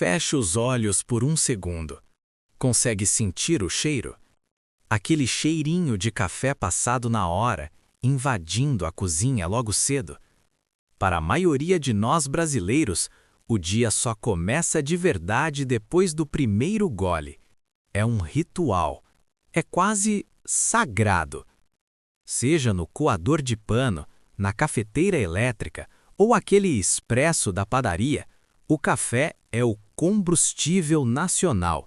Feche os olhos por um segundo. Consegue sentir o cheiro? Aquele cheirinho de café passado na hora, invadindo a cozinha logo cedo. Para a maioria de nós brasileiros, o dia só começa de verdade depois do primeiro gole. É um ritual. É quase sagrado. Seja no coador de pano, na cafeteira elétrica ou aquele expresso da padaria, o café é o combustível nacional.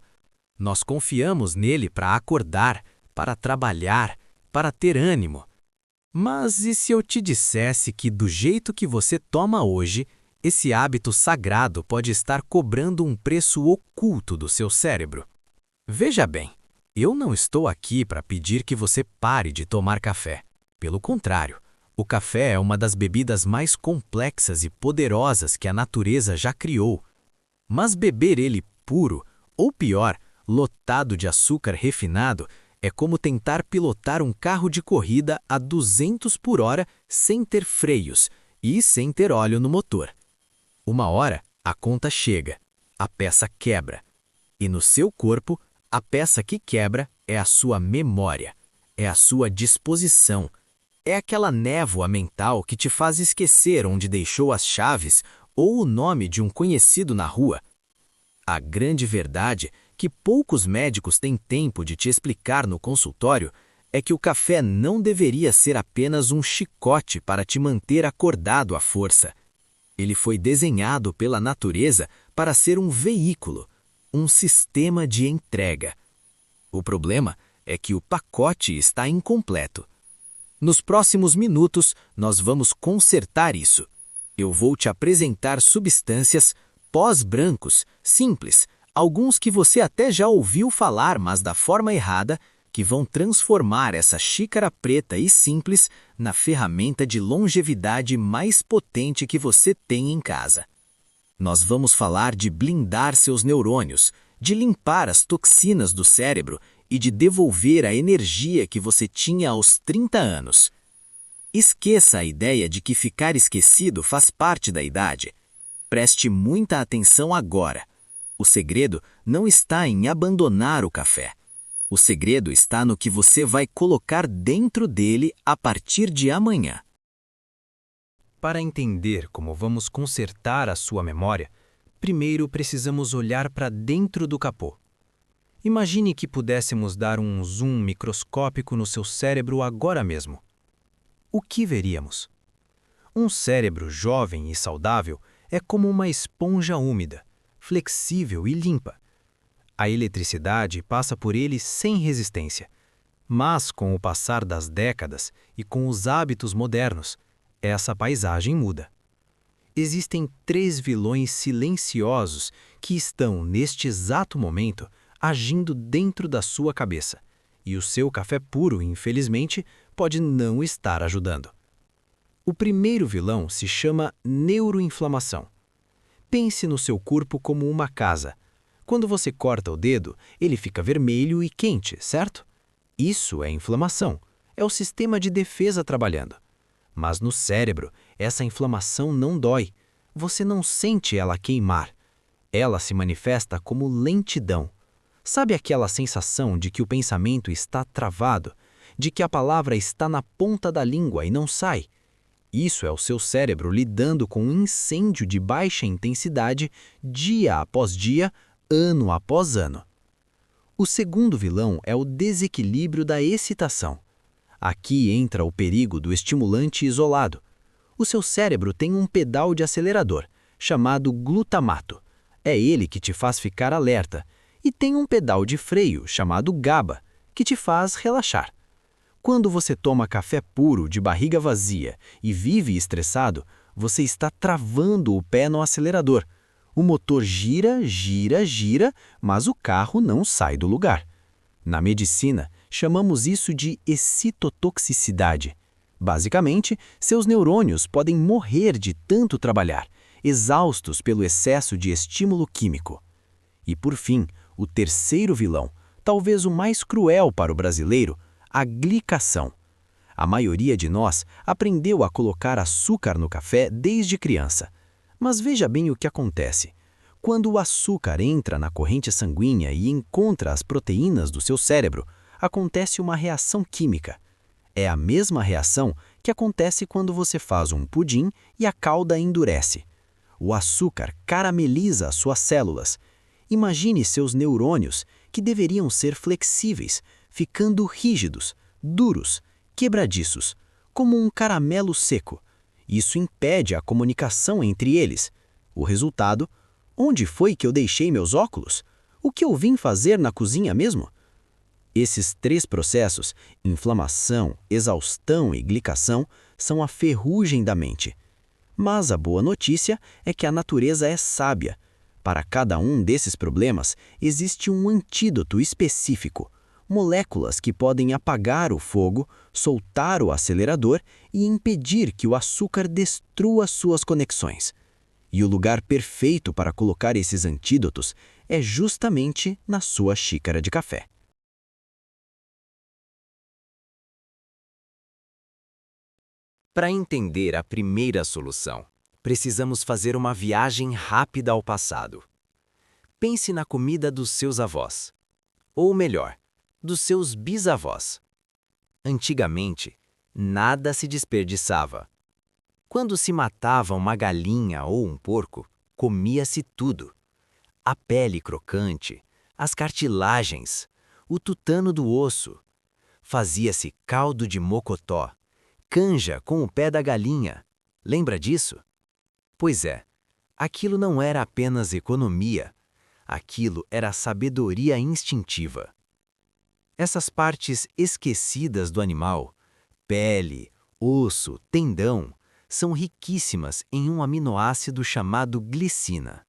Nós confiamos nele para acordar, para trabalhar, para ter ânimo. Mas e se eu te dissesse que, do jeito que você toma hoje, esse hábito sagrado pode estar cobrando um preço oculto do seu cérebro? Veja bem, eu não estou aqui para pedir que você pare de tomar café. Pelo contrário, o café é uma das bebidas mais complexas e poderosas que a natureza já criou. Mas beber ele puro, ou pior, lotado de açúcar refinado, é como tentar pilotar um carro de corrida a 200 por hora sem ter freios e sem ter óleo no motor. Uma hora, a conta chega, a peça quebra. E no seu corpo, a peça que quebra é a sua memória, é a sua disposição. É aquela névoa mental que te faz esquecer onde deixou as chaves ou o nome de um conhecido na rua. A grande verdade que poucos médicos têm tempo de te explicar no consultório é que o café não deveria ser apenas um chicote para te manter acordado à força. Ele foi desenhado pela natureza para ser um veículo, um sistema de entrega. O problema é que o pacote está incompleto. Nos próximos minutos, nós vamos consertar isso. Eu vou te apresentar substâncias pós-brancos, simples, alguns que você até já ouviu falar, mas da forma errada, que vão transformar essa xícara preta e simples na ferramenta de longevidade mais potente que você tem em casa. Nós vamos falar de blindar seus neurônios, de limpar as toxinas do cérebro e de devolver a energia que você tinha aos 30 anos. Esqueça a ideia de que ficar esquecido faz parte da idade. Preste muita atenção agora. O segredo não está em abandonar o café. O segredo está no que você vai colocar dentro dele a partir de amanhã. Para entender como vamos consertar a sua memória, primeiro precisamos olhar para dentro do capô. Imagine que pudéssemos dar um zoom microscópico no seu cérebro agora mesmo. O que veríamos? Um cérebro jovem e saudável é como uma esponja úmida, flexível e limpa. A eletricidade passa por ele sem resistência. Mas, com o passar das décadas e com os hábitos modernos, essa paisagem muda. Existem 3 vilões silenciosos que estão, neste exato momento, agindo dentro da sua cabeça. E o seu café puro, infelizmente, pode não estar ajudando. O primeiro vilão se chama neuroinflamação. Pense no seu corpo como uma casa. Quando você corta o dedo, ele fica vermelho e quente, certo? Isso é inflamação. É o sistema de defesa trabalhando. Mas no cérebro, essa inflamação não dói. Você não sente ela queimar. Ela se manifesta como lentidão. Sabe aquela sensação de que o pensamento está travado? De que a palavra está na ponta da língua e não sai? Isso é o seu cérebro lidando com um incêndio de baixa intensidade dia após dia, ano após ano. O segundo vilão é o desequilíbrio da excitação. Aqui entra o perigo do estimulante isolado. O seu cérebro tem um pedal de acelerador, chamado glutamato. É ele que te faz ficar alerta. E tem um pedal de freio, chamado GABA, que te faz relaxar. Quando você toma café puro de barriga vazia e vive estressado, você está travando o pé no acelerador. O motor gira, gira, gira, mas o carro não sai do lugar. Na medicina, chamamos isso de excitotoxicidade. Basicamente, seus neurônios podem morrer de tanto trabalhar, exaustos pelo excesso de estímulo químico. E por fim, o terceiro vilão, talvez o mais cruel para o brasileiro, a glicação. A maioria de nós aprendeu a colocar açúcar no café desde criança. Mas veja bem o que acontece. Quando o açúcar entra na corrente sanguínea e encontra as proteínas do seu cérebro, acontece uma reação química. É a mesma reação que acontece quando você faz um pudim e a calda endurece. O açúcar carameliza as suas células. Imagine seus neurônios, que deveriam ser flexíveis, ficando rígidos, duros, quebradiços, como um caramelo seco. Isso impede a comunicação entre eles. O resultado: onde foi que eu deixei meus óculos? O que eu vim fazer na cozinha mesmo? Esses 3 processos, inflamação, exaustão e glicação, são a ferrugem da mente. Mas a boa notícia é que a natureza é sábia. Para cada um desses problemas, existe um antídoto específico, moléculas que podem apagar o fogo, soltar o acelerador e impedir que o açúcar destrua suas conexões. E o lugar perfeito para colocar esses antídotos é justamente na sua xícara de café. Para entender a primeira solução, precisamos fazer uma viagem rápida ao passado. Pense na comida dos seus avós. Ou melhor, dos seus bisavós. Antigamente, nada se desperdiçava. Quando se matava uma galinha ou um porco, comia-se tudo. A pele crocante, as cartilagens, o tutano do osso. Fazia-se caldo de mocotó, canja com o pé da galinha. Lembra disso? Pois é, aquilo não era apenas economia, aquilo era sabedoria instintiva. Essas partes esquecidas do animal, pele, osso, tendão, são riquíssimas em um aminoácido chamado glicina.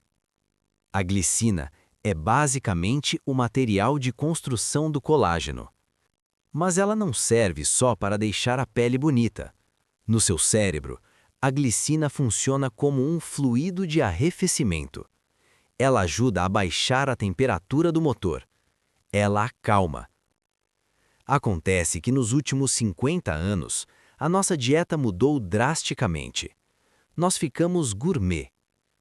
A glicina é basicamente o material de construção do colágeno. Mas ela não serve só para deixar a pele bonita. No seu cérebro, a glicina funciona como um fluido de arrefecimento. Ela ajuda a baixar a temperatura do motor. Ela acalma. Acontece que nos últimos 50 anos, a nossa dieta mudou drasticamente. Nós ficamos gourmet.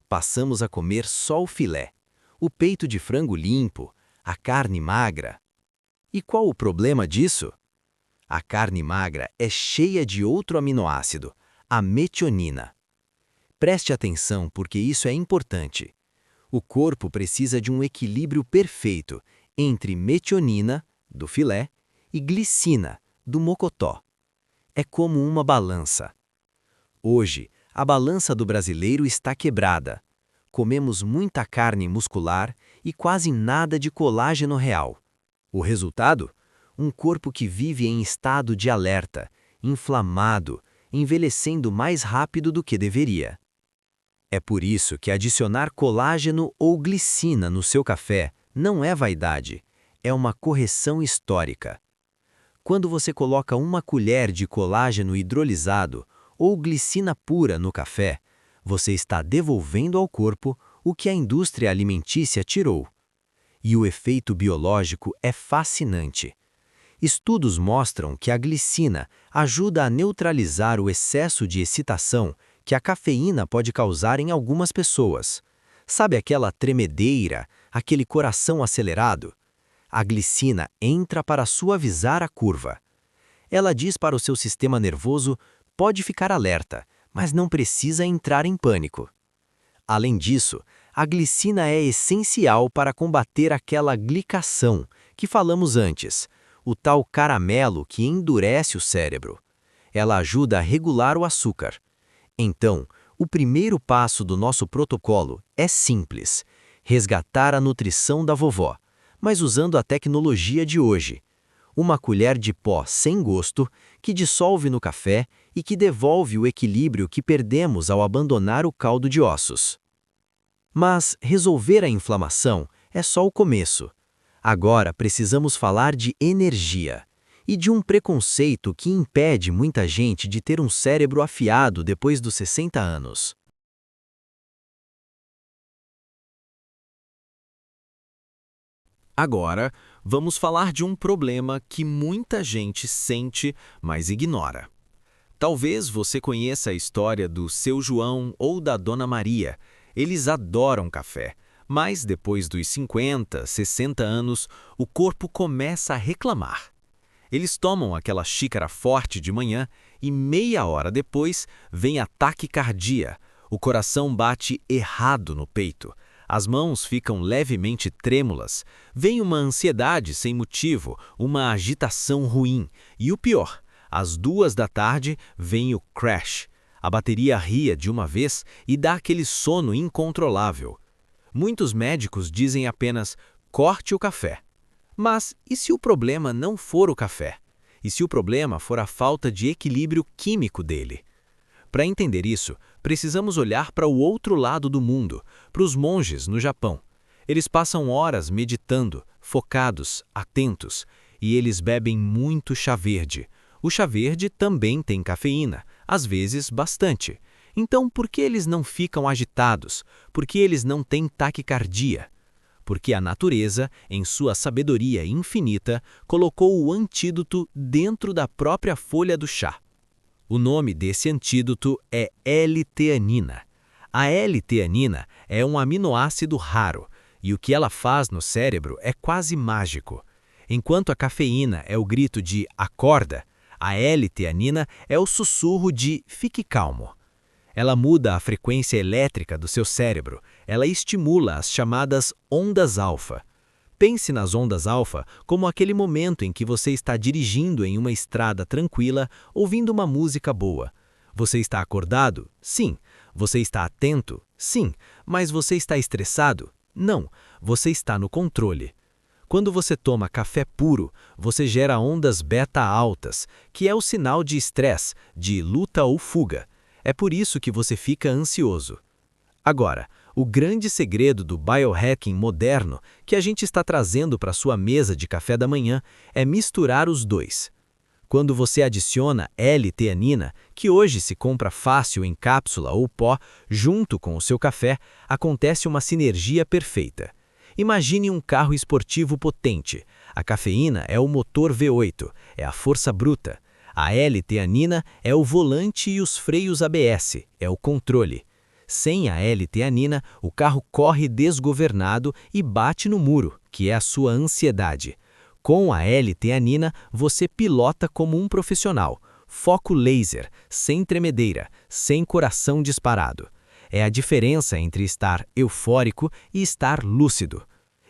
Passamos a comer só o filé, o peito de frango limpo, a carne magra. E qual o problema disso? A carne magra é cheia de outro aminoácido, a metionina. Preste atenção porque isso é importante. O corpo precisa de um equilíbrio perfeito entre metionina, do filé, e glicina, do mocotó. É como uma balança. Hoje, a balança do brasileiro está quebrada. Comemos muita carne muscular e quase nada de colágeno real. O resultado? Um corpo que vive em estado de alerta, inflamado, envelhecendo mais rápido do que deveria. É por isso que adicionar colágeno ou glicina no seu café não é vaidade, é uma correção histórica. Quando você coloca uma colher de colágeno hidrolisado ou glicina pura no café, você está devolvendo ao corpo o que a indústria alimentícia tirou. E o efeito biológico é fascinante. Estudos mostram que a glicina ajuda a neutralizar o excesso de excitação que a cafeína pode causar em algumas pessoas. Sabe aquela tremedeira, aquele coração acelerado? A glicina entra para suavizar a curva. Ela diz para o seu sistema nervoso: pode ficar alerta, mas não precisa entrar em pânico. Além disso, a glicina é essencial para combater aquela glicação que falamos antes, o tal caramelo que endurece o cérebro. Ela ajuda a regular o açúcar. Então, o primeiro passo do nosso protocolo é simples: resgatar a nutrição da vovó, mas usando a tecnologia de hoje. Uma colher de pó sem gosto, que dissolve no café e que devolve o equilíbrio que perdemos ao abandonar o caldo de ossos. Mas resolver a inflamação é só o começo. Agora precisamos falar de energia e de um preconceito que impede muita gente de ter um cérebro afiado depois dos 60 anos. Agora, vamos falar de um problema que muita gente sente, mas ignora. Talvez você conheça a história do Seu João ou da Dona Maria. Eles adoram café, Mas depois dos 50, 60 anos, o corpo começa a reclamar. Eles tomam aquela xícara forte de manhã e meia hora depois vem a taquicardia. O coração bate errado no peito. As mãos ficam levemente trêmulas. Vem uma ansiedade sem motivo, uma agitação ruim. E o pior, às 2 da tarde vem o crash. A bateria ria de uma vez e dá aquele sono incontrolável. Muitos médicos dizem apenas, corte o café. Mas e se o problema não for o café? E se o problema for a falta de equilíbrio químico dele? Para entender isso, precisamos olhar para o outro lado do mundo, para os monges no Japão. Eles passam horas meditando, focados, atentos, e eles bebem muito chá verde. O chá verde também tem cafeína, às vezes bastante. Então, por que eles não ficam agitados? Por que eles não têm taquicardia? Porque a natureza, em sua sabedoria infinita, colocou o antídoto dentro da própria folha do chá. O nome desse antídoto é L-teanina. A L-teanina é um aminoácido raro, e o que ela faz no cérebro é quase mágico. Enquanto a cafeína é o grito de acorda, a L-teanina é o sussurro de fique calmo. Ela muda a frequência elétrica do seu cérebro, ela estimula as chamadas ondas alfa. Pense nas ondas alfa como aquele momento em que você está dirigindo em uma estrada tranquila, ouvindo uma música boa. Você está acordado? Sim. Você está atento? Sim. Mas você está estressado? Não. Você está no controle. Quando você toma café puro, você gera ondas beta altas, que é o sinal de estresse, de luta ou fuga. É por isso que você fica ansioso. Agora, o grande segredo do biohacking moderno que a gente está trazendo para sua mesa de café da manhã é misturar os dois. Quando você adiciona L-teanina, que hoje se compra fácil em cápsula ou pó, junto com o seu café, acontece uma sinergia perfeita. Imagine um carro esportivo potente. A cafeína é o motor V8, é a força bruta. A L-teanina é o volante e os freios ABS, é o controle. Sem a L-teanina, o carro corre desgovernado e bate no muro, que é a sua ansiedade. Com a L-teanina, você pilota como um profissional. Foco laser, sem tremedeira, sem coração disparado. É a diferença entre estar eufórico e estar lúcido.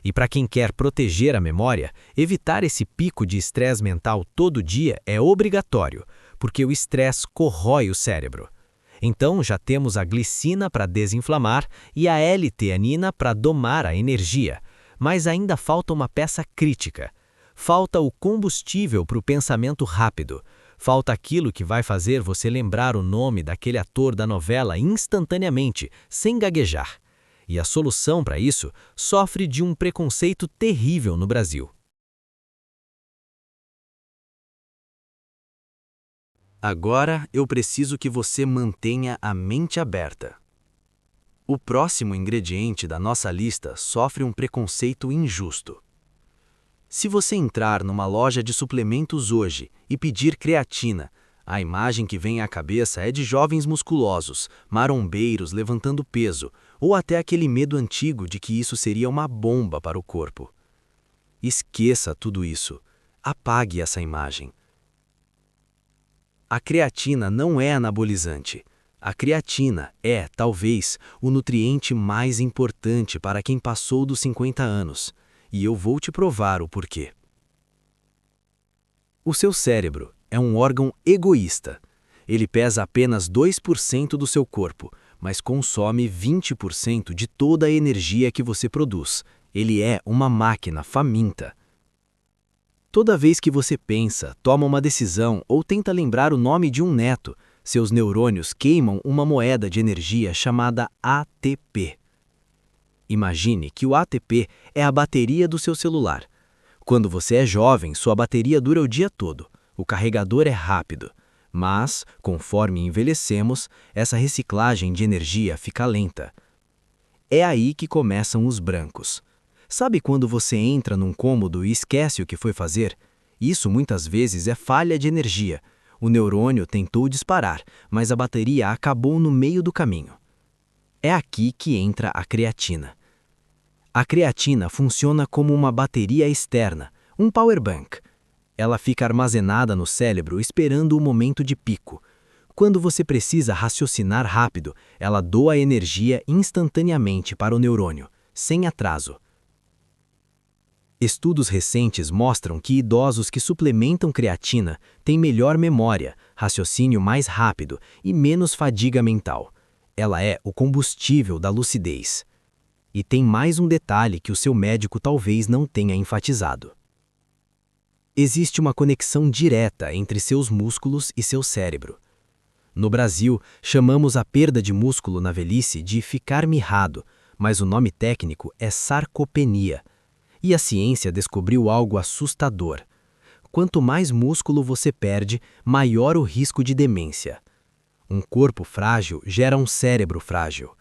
E para quem quer proteger a memória, evitar esse pico de estresse mental todo dia é obrigatório, porque o estresse corrói o cérebro. Então já temos a glicina para desinflamar e a L-teanina para domar a energia, mas ainda falta uma peça crítica. Falta o combustível para o pensamento rápido. Falta aquilo que vai fazer você lembrar o nome daquele ator da novela instantaneamente, sem gaguejar. E a solução para isso sofre de um preconceito terrível no Brasil. Agora eu preciso que você mantenha a mente aberta. O próximo ingrediente da nossa lista sofre um preconceito injusto. Se você entrar numa loja de suplementos hoje e pedir creatina, a imagem que vem à cabeça é de jovens musculosos, marombeiros levantando peso, ou até aquele medo antigo de que isso seria uma bomba para o corpo. Esqueça tudo isso. Apague essa imagem. A creatina não é anabolizante. A creatina é, talvez, o nutriente mais importante para quem passou dos 50 anos. E eu vou te provar o porquê. O seu cérebro é um órgão egoísta. Ele pesa apenas 2% do seu corpo, mas consome 20% de toda a energia que você produz. Ele é uma máquina faminta. Toda vez que você pensa, toma uma decisão ou tenta lembrar o nome de um neto, seus neurônios queimam uma moeda de energia chamada ATP. Imagine que o ATP é a bateria do seu celular. Quando você é jovem, sua bateria dura o dia todo. O carregador é rápido. Mas, conforme envelhecemos, essa reciclagem de energia fica lenta. É aí que começam os brancos. Sabe quando você entra num cômodo e esquece o que foi fazer? Isso muitas vezes é falha de energia. O neurônio tentou disparar, mas a bateria acabou no meio do caminho. É aqui que entra a creatina. A creatina funciona como uma bateria externa, um power bank. Ela fica armazenada no cérebro esperando o momento de pico. Quando você precisa raciocinar rápido, ela doa energia instantaneamente para o neurônio, sem atraso. Estudos recentes mostram que idosos que suplementam creatina têm melhor memória, raciocínio mais rápido e menos fadiga mental. Ela é o combustível da lucidez. E tem mais um detalhe que o seu médico talvez não tenha enfatizado. Existe uma conexão direta entre seus músculos e seu cérebro. No Brasil, chamamos a perda de músculo na velhice de ficar mirrado, mas o nome técnico é sarcopenia. E a ciência descobriu algo assustador. Quanto mais músculo você perde, maior o risco de demência. Um corpo frágil gera um cérebro frágil.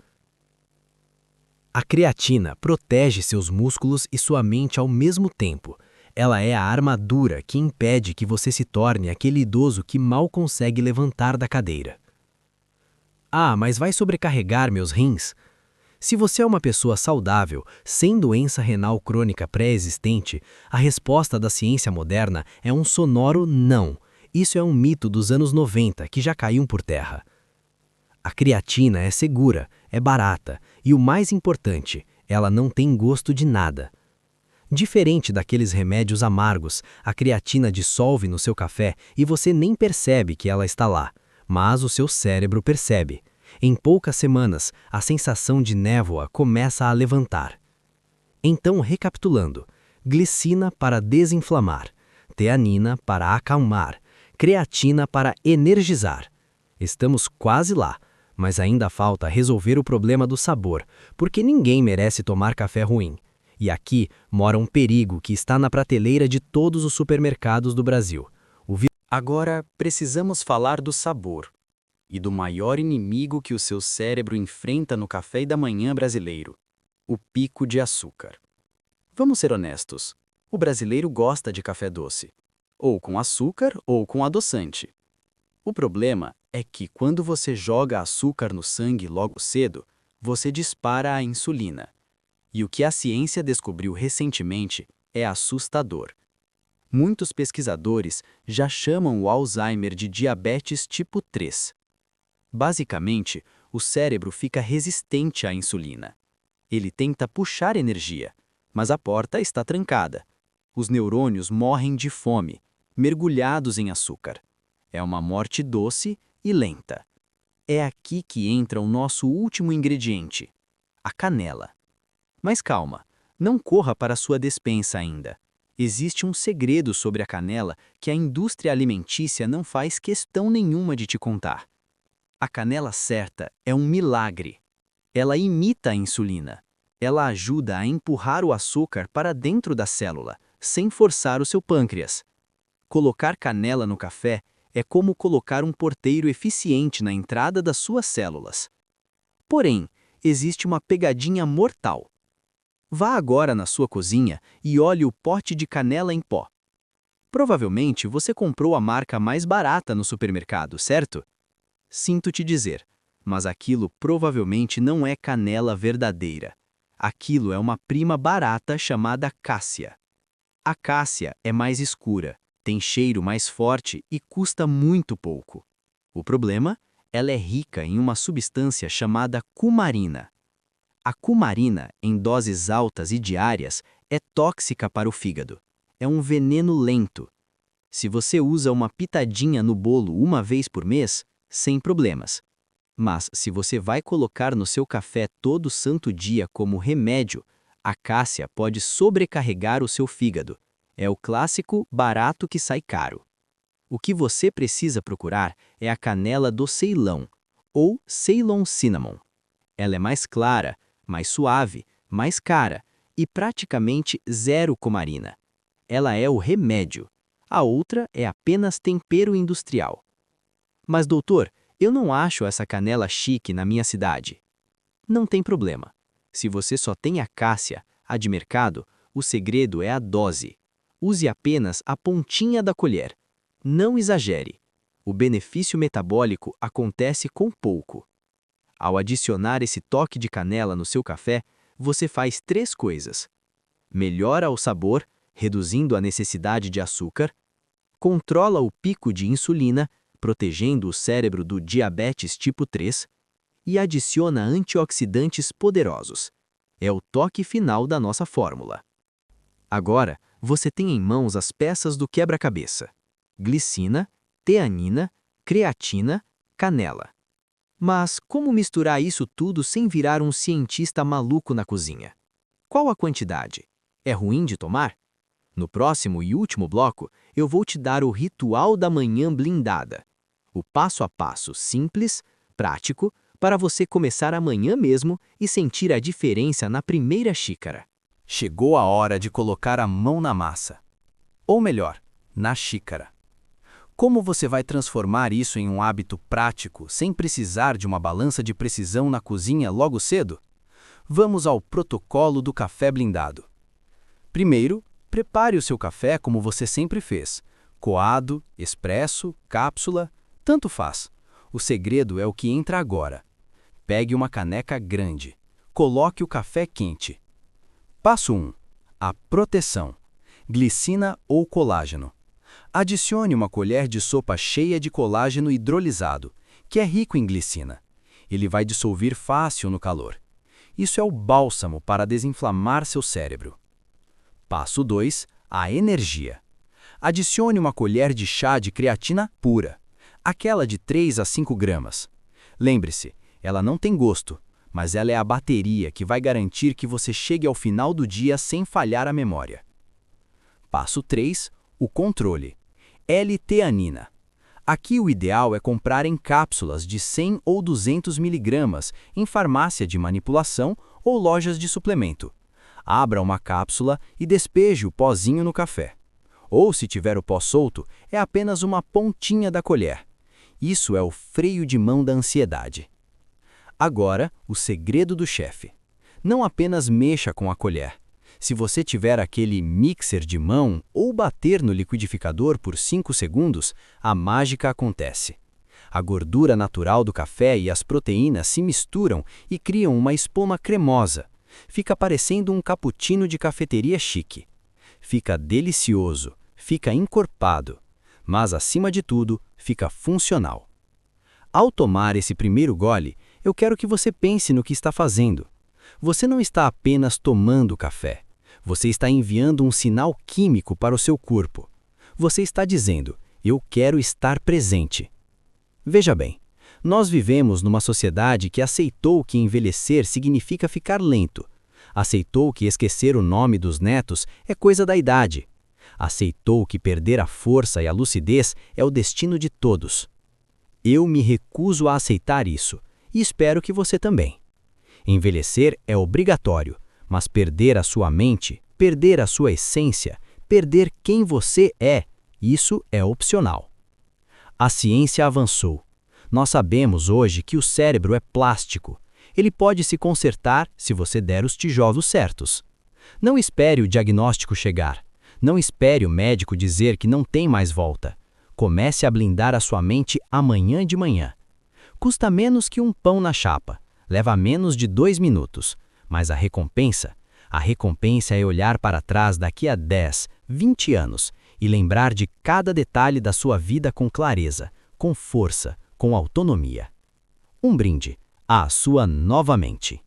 A creatina protege seus músculos e sua mente ao mesmo tempo. Ela é a armadura que impede que você se torne aquele idoso que mal consegue levantar da cadeira. Ah, mas vai sobrecarregar meus rins? Se você é uma pessoa saudável, sem doença renal crônica pré-existente, a resposta da ciência moderna é um sonoro não. Isso é um mito dos anos 90 que já caiu por terra. A creatina é segura, é barata e, o mais importante, ela não tem gosto de nada. Diferente daqueles remédios amargos, a creatina dissolve no seu café e você nem percebe que ela está lá, mas o seu cérebro percebe. Em poucas semanas, a sensação de névoa começa a levantar. Então, recapitulando: glicina para desinflamar, teanina para acalmar, creatina para energizar. Estamos quase lá, mas ainda falta resolver o problema do sabor, porque ninguém merece tomar café ruim. E aqui mora um perigo que está na prateleira de todos os supermercados do Brasil. Agora, precisamos falar do sabor e do maior inimigo que o seu cérebro enfrenta no café da manhã brasileiro: o pico de açúcar. Vamos ser honestos, o brasileiro gosta de café doce, ou com açúcar ou com adoçante. O problema é que quando você joga açúcar no sangue logo cedo, você dispara a insulina. E o que a ciência descobriu recentemente é assustador. Muitos pesquisadores já chamam o Alzheimer de diabetes tipo 3. Basicamente, o cérebro fica resistente à insulina. Ele tenta puxar energia, mas a porta está trancada. Os neurônios morrem de fome, mergulhados em açúcar. É uma morte doce e lenta. É aqui que entra o nosso último ingrediente: a canela. Mas calma, não corra para sua despensa ainda. Existe um segredo sobre a canela que a indústria alimentícia não faz questão nenhuma de te contar. A canela certa é um milagre. Ela imita a insulina. Ela ajuda a empurrar o açúcar para dentro da célula, sem forçar o seu pâncreas. Colocar canela no café é como colocar um porteiro eficiente na entrada das suas células. Porém, existe uma pegadinha mortal. Vá agora na sua cozinha e olhe o pote de canela em pó. Provavelmente você comprou a marca mais barata no supermercado, certo? Sinto te dizer, mas aquilo provavelmente não é canela verdadeira. Aquilo é uma prima barata chamada cássia. A cássia é mais escura, tem cheiro mais forte e custa muito pouco. O problema? Ela é rica em uma substância chamada cumarina. A cumarina, em doses altas e diárias, é tóxica para o fígado. É um veneno lento. Se você usa uma pitadinha no bolo uma vez por mês, sem problemas. Mas se você vai colocar no seu café todo santo dia como remédio, a cássia pode sobrecarregar o seu fígado. É o clássico barato que sai caro. O que você precisa procurar é a canela do Ceilão, ou Ceylon Cinnamon. Ela é mais clara, mais suave, mais cara e praticamente zero cumarina. Ela é o remédio. A outra é apenas tempero industrial. Mas, doutor, eu não acho essa canela chique na minha cidade. Não tem problema. Se você só tem a cássia, a de mercado, o segredo é a dose. Use apenas a pontinha da colher. Não exagere. O benefício metabólico acontece com pouco. Ao adicionar esse toque de canela no seu café, você faz 3 coisas. Melhora o sabor, reduzindo a necessidade de açúcar, controla o pico de insulina, protegendo o cérebro do diabetes tipo 3, e adiciona antioxidantes poderosos. É o toque final da nossa fórmula. Agora, você tem em mãos as peças do quebra-cabeça: glicina, teanina, creatina, canela. Mas como misturar isso tudo sem virar um cientista maluco na cozinha? Qual a quantidade? É ruim de tomar? No próximo e último bloco, eu vou te dar o ritual da manhã blindada. O passo a passo simples, prático, para você começar amanhã mesmo e sentir a diferença na primeira xícara. Chegou a hora de colocar a mão na massa. Ou melhor, na xícara. Como você vai transformar isso em um hábito prático, sem precisar de uma balança de precisão na cozinha logo cedo? Vamos ao protocolo do café blindado. Primeiro, prepare o seu café como você sempre fez. Coado, expresso, cápsula, tanto faz. O segredo é o que entra agora. Pegue uma caneca grande. Coloque o café quente. Passo 1. A proteção. Glicina ou colágeno. Adicione uma colher de sopa cheia de colágeno hidrolisado, que é rico em glicina. Ele vai dissolver fácil no calor. Isso é o bálsamo para desinflamar seu cérebro. Passo 2. A energia. Adicione uma colher de chá de creatina pura, aquela de 3 a 5 gramas. Lembre-se, ela não tem gosto, mas ela é a bateria que vai garantir que você chegue ao final do dia sem falhar a memória. Passo 3. O controle. L-teanina. Aqui o ideal é comprar em cápsulas de 100 ou 200 mg em farmácia de manipulação ou lojas de suplemento. Abra uma cápsula e despeje o pozinho no café. Ou, se tiver o pó solto, é apenas uma pontinha da colher. Isso é o freio de mão da ansiedade. Agora, o segredo do chefe. Não apenas mexa com a colher. Se você tiver aquele mixer de mão ou bater no liquidificador por 5 segundos, a mágica acontece. A gordura natural do café e as proteínas se misturam e criam uma espuma cremosa. Fica parecendo um cappuccino de cafeteria chique. Fica delicioso, fica encorpado, mas acima de tudo, fica funcional. Ao tomar esse primeiro gole, eu quero que você pense no que está fazendo. Você não está apenas tomando café. Você está enviando um sinal químico para o seu corpo. Você está dizendo: eu quero estar presente. Veja bem, nós vivemos numa sociedade que aceitou que envelhecer significa ficar lento. Aceitou que esquecer o nome dos netos é coisa da idade. Aceitou que perder a força e a lucidez é o destino de todos. Eu me recuso a aceitar isso, e espero que você também. Envelhecer é obrigatório, mas perder a sua mente, perder a sua essência, perder quem você é, isso é opcional. A ciência avançou. Nós sabemos hoje que o cérebro é plástico. Ele pode se consertar se você der os tijolos certos. Não espere o diagnóstico chegar. Não espere o médico dizer que não tem mais volta. Comece a blindar a sua mente amanhã de manhã. Custa menos que um pão na chapa. Leva menos de 2 minutos. Mas a recompensa é olhar para trás daqui a 10, 20 anos e lembrar de cada detalhe da sua vida com clareza, com força, com autonomia. Um brinde à sua nova mente.